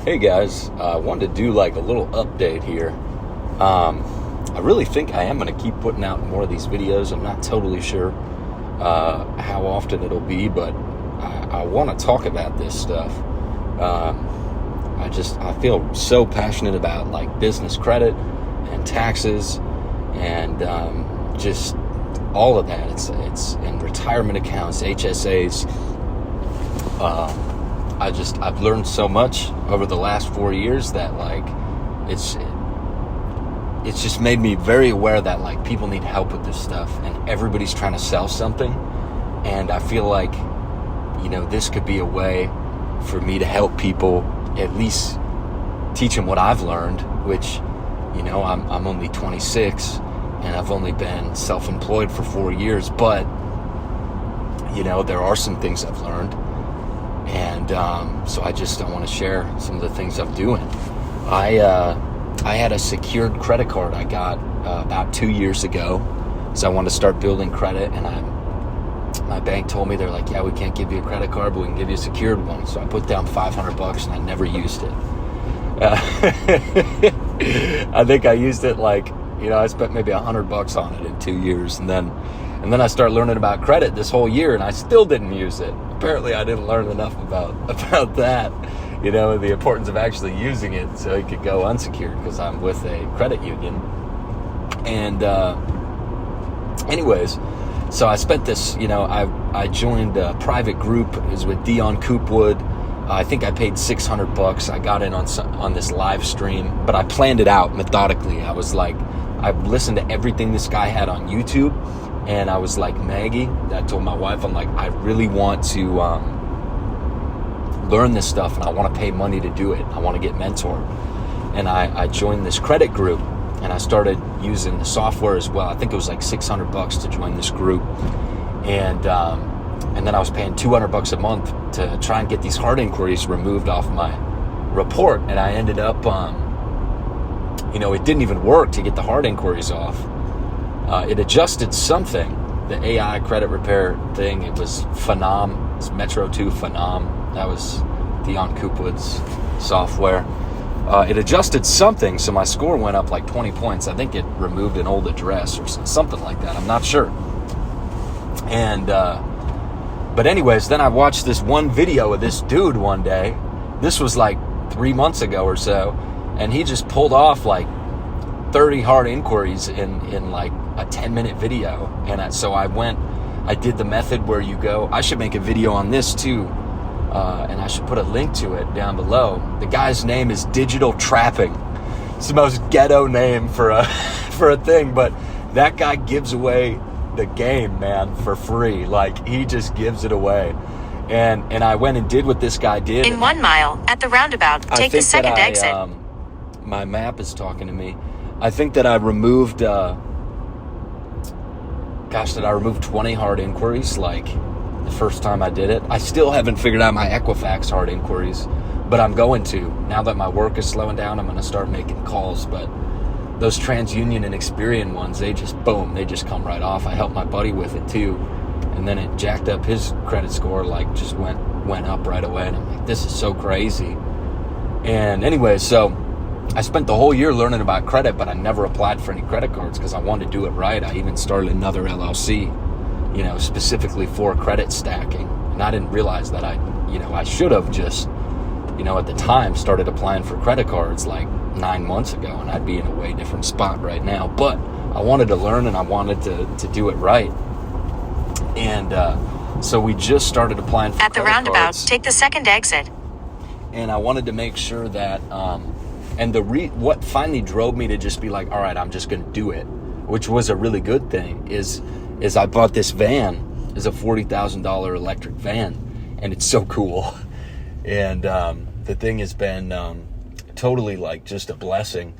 Hey guys, I wanted to do like a little update here. I really think I am going to keep putting out more of these videos. I'm not totally sure how often it'll be, but I want to talk about this stuff. I feel so passionate about like business credit and taxes and just all of that. It's in retirement accounts, HSAs. I've learned so much over the last 4 years that like it's just made me very aware that like people need help with this stuff and everybody's trying to sell something, and I feel like, you know, this could be a way for me to help people, at least teach them what I've learned, which, you know, I'm only 26 and I've only been self-employed for 4 years, but you know, there are some things I've learned. And so I want to share some of the things I'm doing. I had a secured credit card I got about 2 years ago. So I wanted to start building credit, and my bank told me, they're like, yeah, we can't give you a credit card, but we can give you a secured one. So I put down $500 and I never used it. I think I used it like, you know, I spent maybe $100 on it in 2 years. And then I started learning about credit this whole year and I still didn't use it. Apparently I didn't learn enough about that, you know, the importance of actually using it so it could go unsecured, because I'm with a credit union. And anyways, so I spent this, you know, I joined a private group. It was with Dion Coopwood. I think I paid $600. I got in on this live stream, but I planned it out methodically. I was like, I listened to everything this guy had on YouTube. And I was like, Maggie, I told my wife, I'm like, I really want to learn this stuff and I want to pay money to do it. I want to get mentored. And I joined this credit group and I started using the software as well. I think it was like $600 to join this group. And then I was paying $200 a month to try and get these hard inquiries removed off my report. And I ended up, you know, it didn't even work to get the hard inquiries off. It adjusted something, the AI credit repair thing. It was Phenom, it's Metro 2 Phenom. That was Dion Coopwood's software. It adjusted something, so my score went up like 20 points. I think it removed an old address or something like that. I'm not sure. And, but anyways, then I watched this one video of this dude one day. This was like 3 months ago or so. And he just pulled off like 30 hard inquiries in like a 10-minute video. And so I did the method where you go, I should make a video on this too, and I should put a link to it down below. The guy's name is Digital Trapping. It's the most ghetto name for a for a thing, but that guy gives away the game, man, for free. Like, he just gives it away. And I went and did what this guy did. In 1 mile, at the roundabout, take the second exit. My map is talking to me. I think that I removed, I removed 20 hard inquiries, like, the first time I did it. I still haven't figured out my Equifax hard inquiries, but I'm going to. Now that my work is slowing down, I'm going to start making calls. But those TransUnion and Experian ones, they just come right off. I helped my buddy with it too, and then it jacked up his credit score, like, just went up right away. And I'm like, this is so crazy. And anyway, so I spent the whole year learning about credit, but I never applied for any credit cards because I wanted to do it right. I even started another LLC, you know, specifically for credit stacking. And I didn't realize that I should have just, you know, at the time started applying for credit cards like 9 months ago, and I'd be in a way different spot right now. But I wanted to learn and I wanted to do it right. And so we just started applying for at the roundabout, cards. Take the second exit. And I wanted to make sure that, and what finally drove me to just be like, all right, I'm just going to do it, which was a really good thing, is I bought this van. It's a $40,000 electric van, and it's so cool. And the thing has been totally like just a blessing.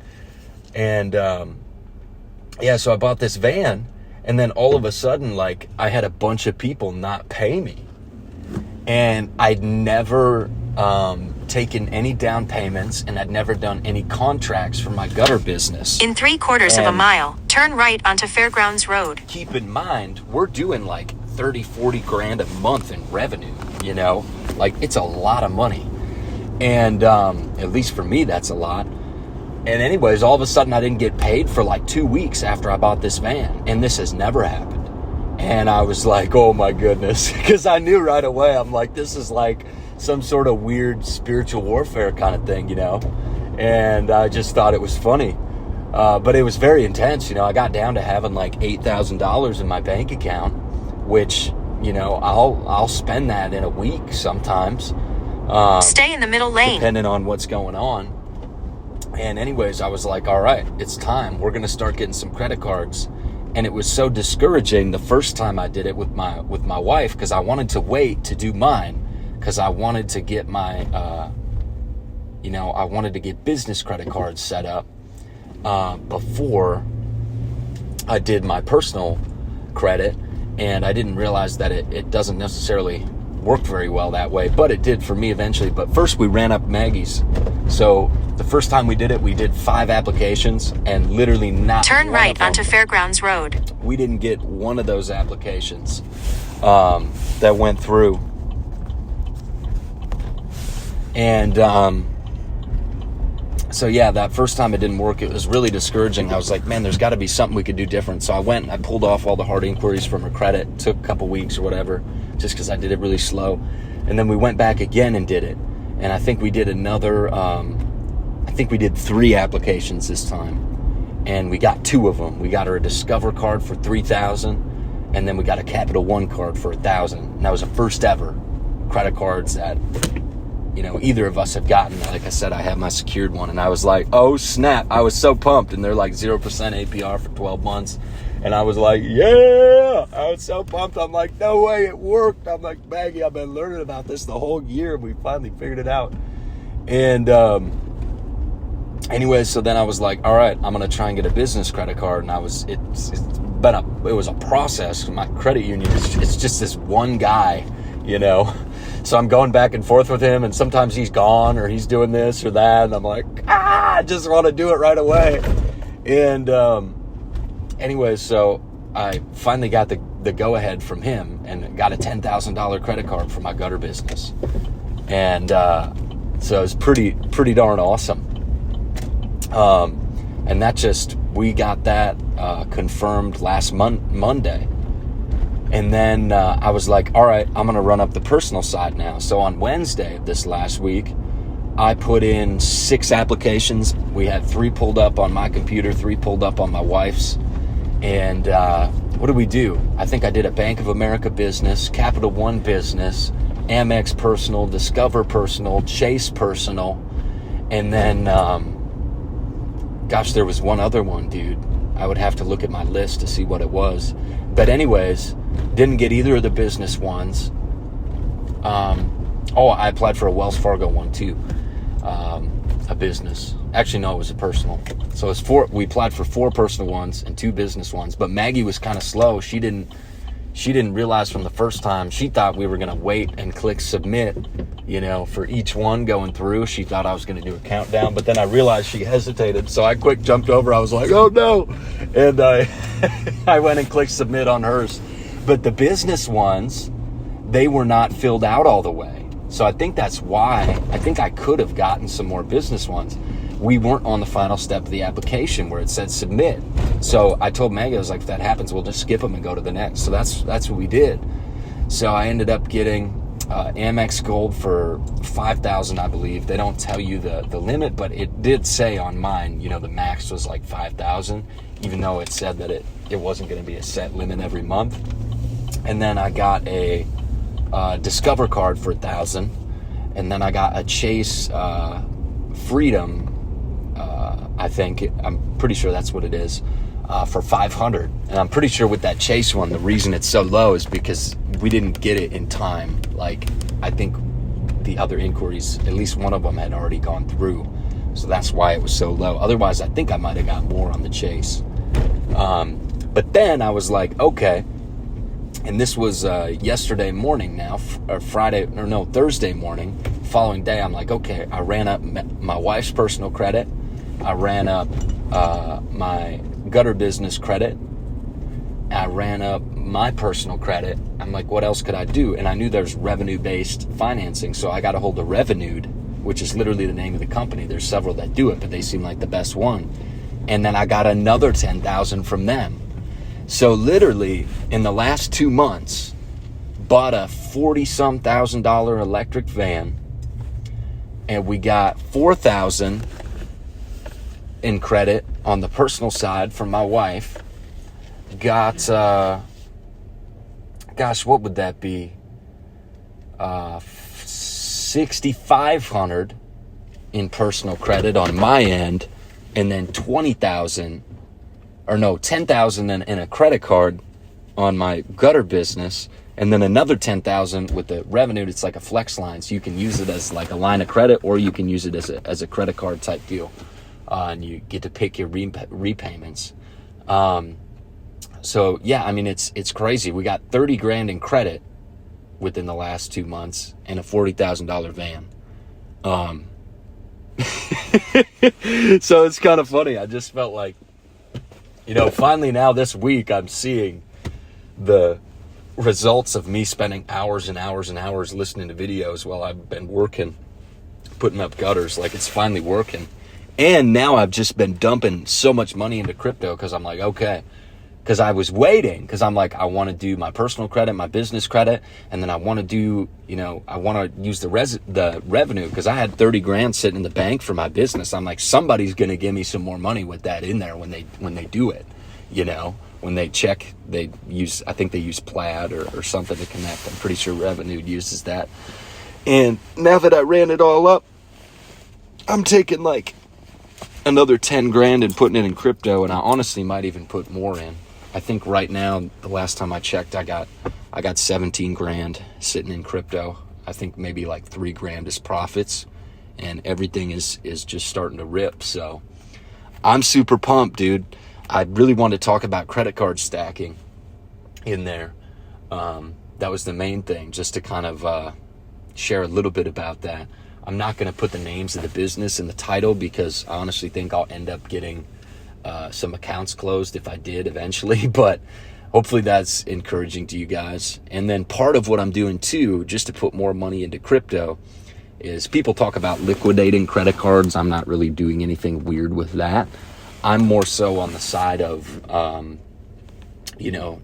And so I bought this van, and then all of a sudden, like, I had a bunch of people not pay me. And I'd never taken any down payments, and I'd never done any contracts for my gutter business. In 3/4 of a mile, turn right onto Fairgrounds Road. Keep in mind, we're doing like 30, 40 grand a month in revenue, you know? Like, it's a lot of money. And at least for me, that's a lot. And anyways, all of a sudden I didn't get paid for like 2 weeks after I bought this van. And this has never happened. And I was like, oh my goodness. Because I knew right away, I'm like, this is like some sort of weird spiritual warfare kind of thing, you know. And I just thought it was funny. But it was very intense. You know, I got down to having like $8,000 in my bank account, which, you know, I'll spend that in a week sometimes. Stay in the middle lane. Depending on what's going on. And anyways, I was like, all right, it's time. We're going to start getting some credit cards. And it was so discouraging the first time I did it with my wife, because I wanted to wait to do mine, because I wanted to get my, I wanted to get business credit cards set up before I did my personal credit. And I didn't realize that it doesn't necessarily work very well that way, but it did for me eventually. But first we ran up Maggie's. So the first time we did it, we did 5 applications, and literally not Turn one right of them, onto Fairgrounds Road. we didn't get one of those applications that went through. And so yeah, that first time it didn't work. It was really discouraging. I was like, man, there's got to be something we could do different. So I went and I pulled off all the hard inquiries from her credit. It took a couple weeks or whatever, just because I did it really slow. And then we went back again and did it. And I think we did another, we did 3 applications this time. And we got 2 of them. We got her a Discover card for $3,000, and then we got a Capital One card for $1,000. And that was the first ever credit cards that, you know, either of us have gotten. Like I said, I have my secured one, and I was like, oh snap, I was so pumped. And they're like 0% APR for 12 months. And I was like, yeah, I was so pumped. I'm like, no way, it worked. I'm like, Maggie, I've been learning about this the whole year. We finally figured it out. And anyway, so then I was like, all right, I'm going to try and get a business credit card. And it was a process. My credit union, it's just this one guy, you know. So I'm going back and forth with him, and sometimes he's gone or he's doing this or that. And I'm like, I just want to do it right away. And anyway, so I finally got the go-ahead from him and got a $10,000 credit card for my gutter business. And so it was pretty darn awesome. And we got that confirmed last Monday. And then I was like, all right, I'm going to run up the personal side now. So on Wednesday of this last week, I put in 6 applications. We had 3 pulled up on my computer, 3 pulled up on my wife's. And what did we do? I think I did a Bank of America business, Capital One business, Amex personal, Discover personal, Chase personal. And then, there was one other one, dude. I would have to look at my list to see what it was. But anyways, didn't get either of the business ones. I applied for a Wells Fargo one too. A business. Actually, no, it was a personal. So it's 4. We applied for 4 personal ones and 2 business ones. But Maggie was kind of slow. She didn't realize from the first time. She thought we were going to wait and click submit, you know, for each one going through. She thought I was going to do a countdown. But then I realized she hesitated. So I quick jumped over. I was like, oh no. And I went and clicked submit on hers. But the business ones, they were not filled out all the way. So I think that's why I think I could have gotten some more business ones. We weren't on the final step of the application where it said submit. So I told Maggie, I was like, if that happens, we'll just skip them and go to the next. So that's what we did. So I ended up getting Amex Gold for $5,000, I believe. They don't tell you the limit, but it did say on mine, you know, the max was like $5,000, even though it said that it wasn't going to be a set limit every month. And then I got a Discover card for $1,000, and then I got a Chase Freedom. I'm pretty sure that's what it is, for $500. And I'm pretty sure with that Chase one, the reason it's so low is because we didn't get it in time. Like, I think the other inquiries, at least one of them had already gone through. So that's why it was so low. Otherwise, I think I might have got more on the Chase. But then I was like, okay. And this was yesterday morning now, or Thursday morning. Following day, I'm like, okay, I ran up my wife's personal credit. I ran up my gutter business credit. I ran up my personal credit. I'm like, what else could I do? And I knew there's revenue-based financing, so I got a hold of Revenued, which is literally the name of the company. There's several that do it, but they seem like the best one. And then I got another $10,000 from them. So literally in the last 2 months, bought a $40-some thousand electric van, and we got $4,000 in credit on the personal side from my wife. Got what would that be? $6,500 in personal credit on my end, and then $10,000 in a credit card on my gutter business, and then another $10,000 with the revenue. It's like a flex line, so you can use it as like a line of credit, or you can use it as a credit card type deal, and you get to pick your repayments. So yeah, I mean, it's crazy. We got 30 grand in credit within the last 2 months and a $40,000 van. So it's kind of funny. I just felt like, finally now this week I'm seeing the results of me spending hours and hours and hours listening to videos while I've been working, putting up gutters. Like, it's finally working. And now I've just been dumping so much money into crypto because I'm like, okay. Because I was waiting, because I'm like, I want to do my personal credit, my business credit, and then I want to do, I want to use the revenue, because I had 30 grand sitting in the bank for my business. I'm like, somebody's going to give me some more money with that in there when they do it, when they check, I think they use Plaid or something to connect. I'm pretty sure Revenue uses that. And now that I ran it all up, I'm taking like another 10 grand and putting it in crypto, and I honestly might even put more in. I think right now, the last time I checked, I got 17 grand sitting in crypto. I think maybe like 3 grand is profits, and everything is just starting to rip. So I'm super pumped, dude. I really want to talk about credit card stacking in there. That was the main thing, just to kind of share a little bit about that. I'm not going to put the names of the business in the title, because I honestly think I'll end up getting some accounts closed if I did eventually, but hopefully that's encouraging to you guys. And then part of what I'm doing too, just to put more money into crypto, is people talk about liquidating credit cards. I'm not really doing anything weird with that. I'm more so on the side of,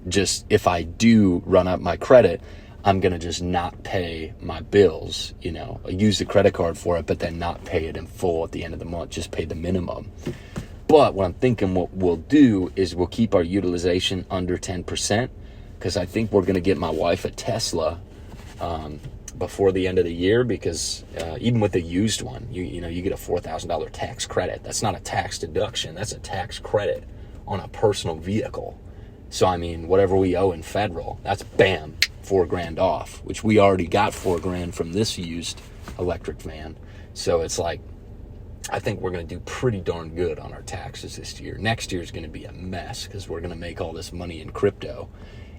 just if I do run up my credit, I'm going to just not pay my bills, use the credit card for it, but then not pay it in full at the end of the month, just pay the minimum. But what I'm thinking what we'll do is we'll keep our utilization under 10%, because I think we're going to get my wife a Tesla before the end of the year, because even with the used one, you get a $4,000 tax credit. That's not a tax deduction. That's a tax credit on a personal vehicle. So, I mean, whatever we owe in federal, that's bam, 4 grand off, which we already got 4 grand from this used electric van. So it's like, I think we're going to do pretty darn good on our taxes this year. Next year is going to be a mess, because we're going to make all this money in crypto.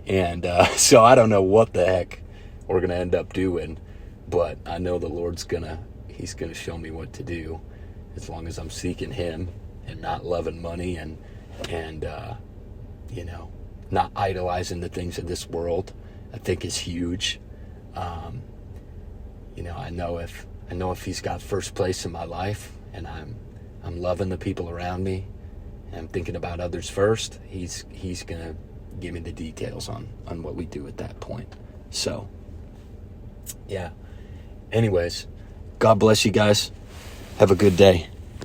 And so I don't know what the heck we're going to end up doing, but I know the Lord's he's going to show me what to do, as long as I'm seeking him and not loving money and not idolizing the things of this world. I think is huge. I know if he's got first place in my life, and I'm loving the people around me, and I'm thinking about others first, he's gonna give me the details on what we do at that point. So yeah. Anyways, God bless you guys. Have a good day.